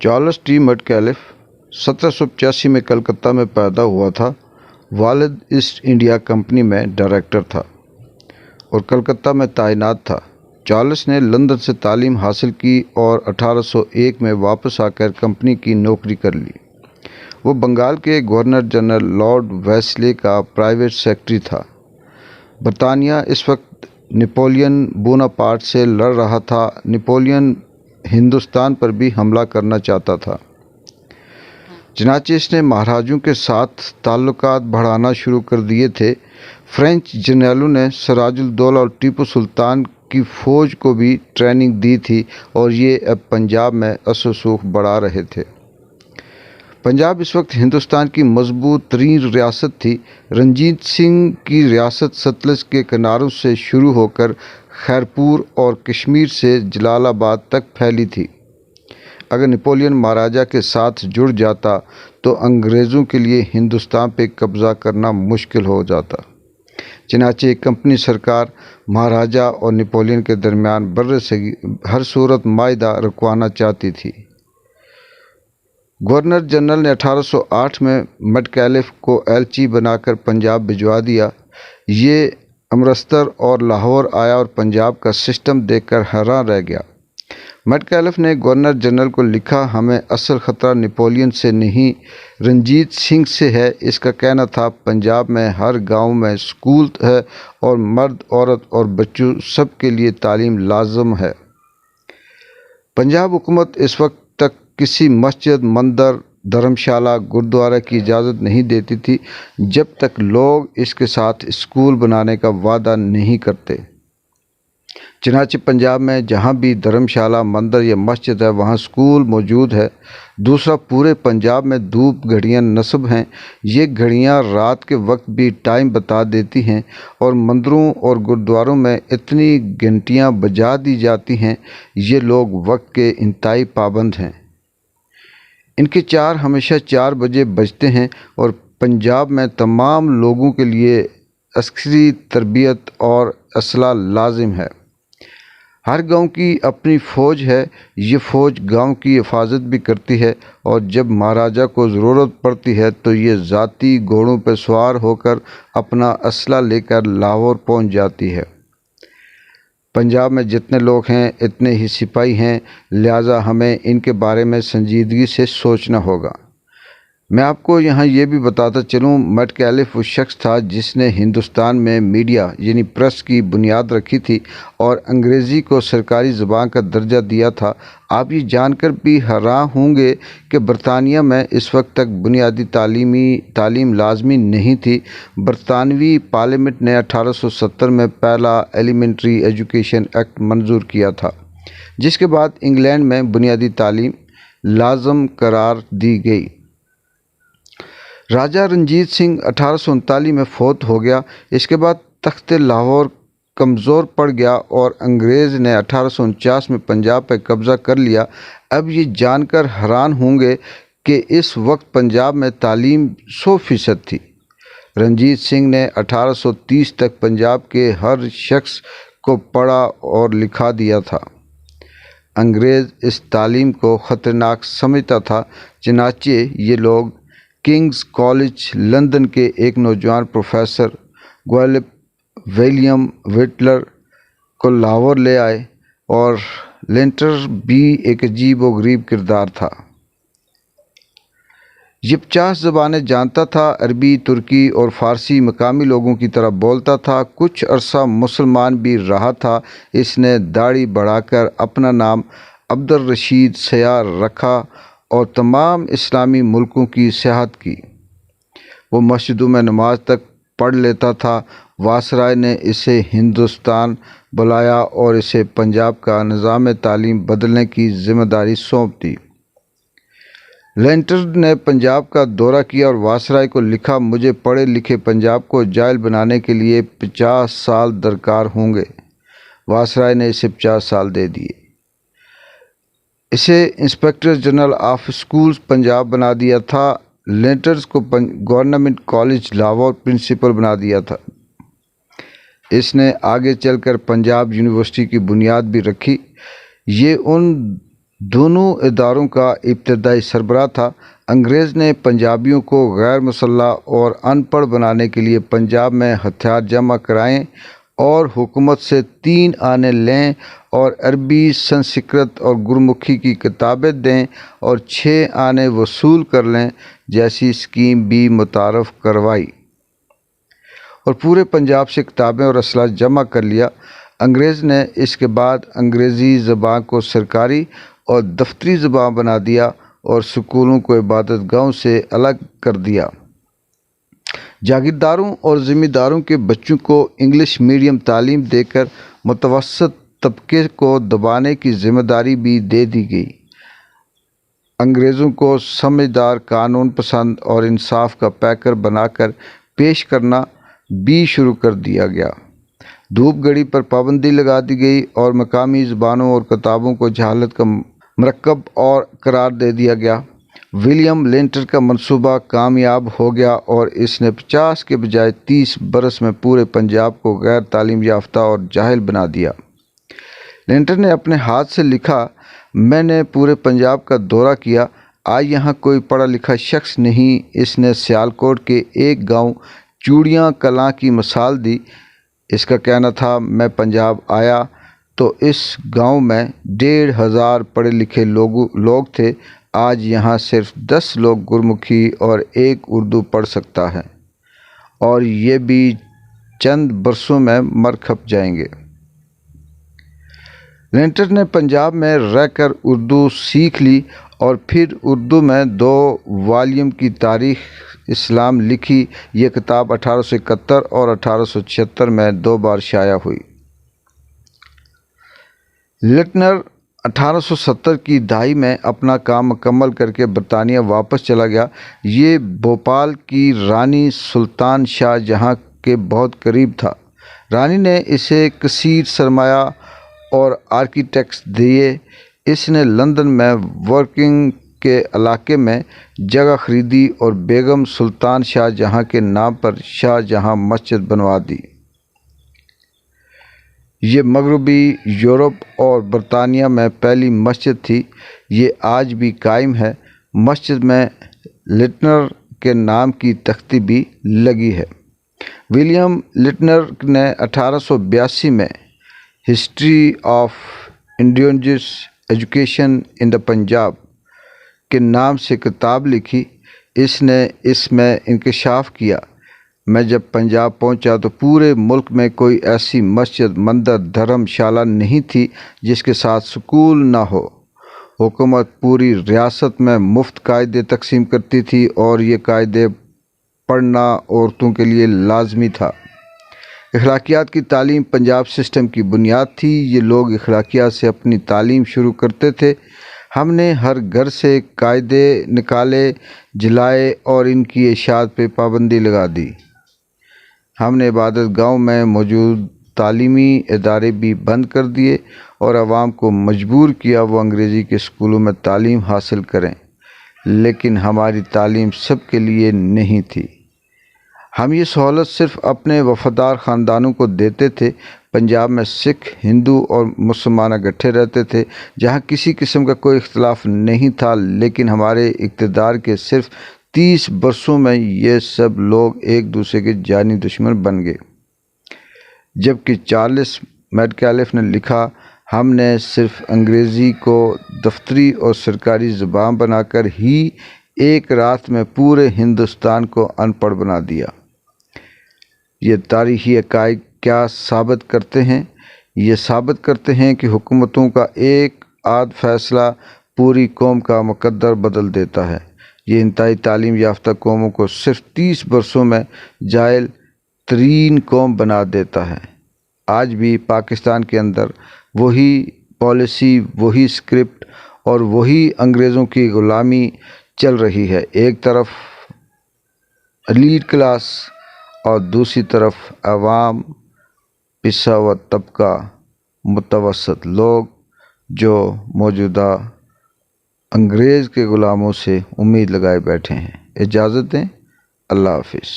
Charles T मैटकैलिफ 1785 में कलकत्ता में पैदा हुआ था। वालिद ईस्ट इंडिया कंपनी में डायरेक्टर था और कलकत्ता में तैनात था। चार्ल्स ने लंदन से तालीम हासिल की और 1801 में वापस आकर कंपनी की नौकरी कर ली। वो बंगाल के गवर्नर जनरल लॉर्ड वेल्लेस्ली का प्राइवेट सेक्रेटरी था। बरतानिया इस वक्त नेपोलियन बोनापार्ट से लड़ रहा था। नेपोलियन हिंदुस्तान पर भी हमला करना चाहता था। चनाचे इसने महाराजों के साथ ताल्लुकात बढ़ाना शुरू कर दिए थे। फ्रेंच जनरलों ने सिराजुद्दौला और टीपू सुल्तान की फ़ौज को भी ट्रेनिंग दी थी और ये अब पंजाब में असर-रसूख बढ़ा रहे थे। पंजाब इस वक्त हिंदुस्तान की मजबूत तरीन रियासत थी। रंजीत सिंह की रियासत सतलज के किनारों से शुरू होकर खैरपुर और कश्मीर से जलालाबाद तक फैली थी। अगर नेपोलियन महाराजा के साथ जुड़ जाता तो अंग्रेज़ों के लिए हिंदुस्तान पे कब्ज़ा करना मुश्किल हो जाता। चनाचे कंपनी सरकार महाराजा और नेपोलियन के दरमियान बर्रे से हर सूरत माहिदा रखवाना चाहती थी। गवर्नर जनरल ने 1808 में मैटकैलिफ को एलची बनाकर पंजाब भिजवा दिया। ये अमृतसर और लाहौर आया और पंजाब का सिस्टम देखकर हैरान रह गया। मैटकैलिफ ने गवर्नर जनरल को लिखा, हमें असल ख़तरा नेपोलियन से नहीं रंजीत सिंह से है। इसका कहना था पंजाब में हर गांव में स्कूल है और मर्द, औरत और बच्चों सब के लिए तालीम लाजम है। पंजाब हुकूमत इस वक्त तक किसी मस्जिद, मंदिर, धर्मशाला, गुरुद्वारा की इजाज़त नहीं देती थी जब तक लोग इसके साथ स्कूल बनाने का वादा नहीं करते। चनाचे पंजाब में जहाँ भी धर्मशाला, मंदिर या मस्जिद है वहाँ स्कूल मौजूद है। दूसरा, पूरे पंजाब में धूप घड़ियाँ नस्ब हैं। ये घड़ियाँ रात के वक्त भी टाइम बता देती हैं और मंदिरों और गुरुद्वारों में इतनी घंटियाँ बजा दी जाती हैं। ये लोग वक्त के इंतहाई पाबंद हैं। इनके चार हमेशा 4 बजे बजते हैं और पंजाब में तमाम लोगों के लिए अस्करी तरबियत और असला लाजिम है। हर गांव की अपनी फ़ौज है। ये फ़ौज गांव की हिफाजत भी करती है और जब महाराजा को ज़रूरत पड़ती है तो ये ज़ाती घोड़ों पर सवार होकर अपना असला लेकर लाहौर पहुंच जाती है। पंजाब में जितने लोग हैं इतने ही सिपाही हैं, लिहाजा हमें इनके बारे में संजीदगी से सोचना होगा। मैं आपको यहाँ ये भी बताता चलूँ, मैटकैलिफ वो शख्स था जिसने हिंदुस्तान में मीडिया यानी प्रेस की बुनियाद रखी थी और अंग्रेज़ी को सरकारी ज़बान का दर्जा दिया था। आप ये जानकर भी हैरान होंगे कि बरतानिया में इस वक्त तक बुनियादी तालीम लाजमी नहीं थी। बरतानवी पार्लियामेंट ने 1870 में पहला एलिमेंट्री एजुकेशन एक्ट मंजूर किया था, जिसके बाद इंग्लैंड में बुनियादी तालीम लाजम करार दी गई। राजा रंजीत सिंह 1839 में फौत हो गया। इसके बाद तख्त लाहौर कमज़ोर पड़ गया और अंग्रेज़ ने 1849 में पंजाब पर कब्ज़ा कर लिया। अब ये जानकर हैरान होंगे कि इस वक्त पंजाब में तालीम 100% थी। रंजीत सिंह ने 1830 तक पंजाब के हर शख्स को पढ़ा और लिखा दिया था। अंग्रेज़ इस तालीम को ख़तरनाक समझता था। चनाचे ये लोग किंग्स कॉलेज लंदन के एक नौजवान प्रोफेसर ग्वालिब विलियम विटलर को लाहौर ले आए और लेंटर भी एक अजीब व गरीब किरदार था। ये 50 ज़बानें जानता था। अरबी, तुर्की और फ़ारसी मकामी लोगों की तरह बोलता था। कुछ अरसा मुसलमान भी रहा था। इसने दाढ़ी बढ़ाकर अपना नाम अब्दुल रशीद सयार रखा और तमाम इस्लामी मुल्कों की सियाहत की। वो मस्जिदों में नमाज तक पढ़ लेता था। वायसराय ने इसे हिंदुस्तान बुलाया और इसे पंजाब का निज़ाम तालीम बदलने की ज़िम्मेदारी सौंप दी। लेंटर ने पंजाब का दौरा किया और वायसराय को लिखा, मुझे पढ़े लिखे पंजाब को जाहिल बनाने के लिए 50 साल दरकार होंगे। वायसराय ने इसे 50 साल दे दिए। इसे inspector general of schools Punjab बना दिया था। लेंटर्स को गवर्नमेंट कॉलेज लाहौर प्रिंसिपल बना दिया था। इसने आगे चलकर पंजाब यूनिवर्सिटी की बुनियाद भी रखी। ये उन دونوں اداروں کا ابتدائی سربراہ تھا۔ انگریز نے پنجابیوں کو غیر مسلح اور ان پڑھ بنانے کے لیے پنجاب میں ہتھیار جمع کرائیں اور حکومت سے 3 آنے لیں اور عربی، سنسکرت اور گرمکھی کی کتابیں دیں اور 6 آنے وصول کر لیں جیسی اسکیم بھی متعارف کروائی اور پورے پنجاب سے کتابیں اور اسلحہ جمع کر لیا۔ انگریز نے اس کے بعد انگریزی زبان کو سرکاری اور دفتری زبان بنا دیا اور اسکولوں کو عبادت گاہوں سے الگ کر دیا۔ جاگیرداروں اور ذمہ داروں کے بچوں کو انگلش میڈیم تعلیم دے کر متوسط طبقے کو دبانے کی ذمہ داری بھی دے دی گئی۔ انگریزوں کو سمجھدار، قانون پسند اور انصاف کا پیکر بنا کر پیش کرنا بھی شروع کر دیا گیا۔ دھوپ گڑی پر پابندی لگا دی گئی اور مقامی زبانوں اور کتابوں کو جہالت کا مرکب اور قرار دے دیا گیا۔ ولیم لینٹر کا منصوبہ کامیاب ہو گیا اور اس نے 50 کے بجائے 30 برس میں پورے پنجاب کو غیر تعلیم یافتہ اور جاہل بنا دیا۔ لینٹر نے اپنے ہاتھ سے لکھا، میں نے پورے پنجاب کا دورہ کیا، آج یہاں کوئی پڑھا لکھا شخص نہیں۔ اس نے سیالکوٹ کے ایک گاؤں چوڑیاں کلاں کی مثال دی۔ اس کا کہنا تھا، میں پنجاب آیا تو اس گاؤں میں 1500 پڑھے لکھے لوگ تھے، آج یہاں صرف 10 لوگ گرمکھی اور 1 اردو پڑھ سکتا ہے، اور یہ بھی چند برسوں میں مر کھپ جائیں گے۔ لینٹر نے پنجاب میں رہ کر اردو سیکھ لی اور پھر اردو میں 2 والیوم کی تاریخ اسلام لکھی۔ یہ کتاب 1871 اور 1876 میں 2 بار شائع ہوئی۔ لینٹر 1870 کی دہائی میں اپنا کام مکمل کر کے برطانیہ واپس چلا گیا۔ یہ بھوپال کی رانی سلطان شاہ جہاں کے بہت قریب تھا۔ رانی نے اسے کثیر سرمایہ اور آرکیٹیکٹس دیے۔ اس نے لندن میں ورکنگ کے علاقے میں جگہ خریدی اور بیگم سلطان شاہ جہاں کے نام پر شاہ جہاں مسجد بنوا دی۔ یہ مغربی یورپ اور برطانیہ میں پہلی مسجد تھی۔ یہ آج بھی قائم ہے۔ مسجد میں لینٹر کے نام کی تختی بھی لگی ہے۔ ولیم لینٹر نے 1882 میں ہسٹری آف انڈینجس ایجوکیشن ان دا پنجاب کے نام سے کتاب لکھی۔ اس نے اس میں انکشاف کیا، میں جب پنجاب پہنچا تو پورے ملک میں کوئی ایسی مسجد، مندر، دھرم شالہ نہیں تھی جس کے ساتھ سکول نہ ہو۔ حکومت پوری ریاست میں مفت قاعدے تقسیم کرتی تھی اور یہ قاعدے پڑھنا عورتوں کے لیے لازمی تھا۔ اخلاقیات کی تعلیم پنجاب سسٹم کی بنیاد تھی۔ یہ لوگ اخلاقیات سے اپنی تعلیم شروع کرتے تھے۔ ہم نے ہر گھر سے قاعدے نکالے، جلائے اور ان کی اشاعت پہ پابندی لگا دی۔ ہم نے عبادت گاہوں میں موجود تعلیمی ادارے بھی بند کر دیے اور عوام کو مجبور کیا وہ انگریزی کے اسکولوں میں تعلیم حاصل کریں، لیکن ہماری تعلیم سب کے لیے نہیں تھی۔ ہم یہ سہولت صرف اپنے وفادار خاندانوں کو دیتے تھے۔ پنجاب میں سکھ، ہندو اور مسلمان اکٹھے رہتے تھے، جہاں کسی قسم کا کوئی اختلاف نہیں تھا، لیکن ہمارے اقتدار کے صرف 30 برسوں میں یہ سب لوگ ایک دوسرے کے جانی دشمن بن گئے۔ جبکہ چارلس میڈکیلف نے لکھا، ہم نے صرف انگریزی کو دفتری اور سرکاری زبان بنا کر ہی ایک رات میں پورے ہندوستان کو ان پڑھ بنا دیا۔ یہ تاریخی حقائق کیا ثابت کرتے ہیں؟ یہ ثابت کرتے ہیں کہ حکومتوں کا ایک آدھ فیصلہ پوری قوم کا مقدر بدل دیتا ہے۔ یہ انتہائی تعلیم یافتہ قوموں کو صرف 30 برسوں میں جاہل ترین قوم بنا دیتا ہے۔ آج بھی پاکستان کے اندر وہی پالیسی، وہی اسکرپٹ اور وہی انگریزوں کی غلامی چل رہی ہے۔ ایک طرف ایلیٹ کلاس اور دوسری طرف عوام، پسا ہوا طبقہ، متوسط لوگ جو موجودہ انگریز کے غلاموں سے امید لگائے بیٹھے ہیں۔ اجازت دیں، اللہ حافظ۔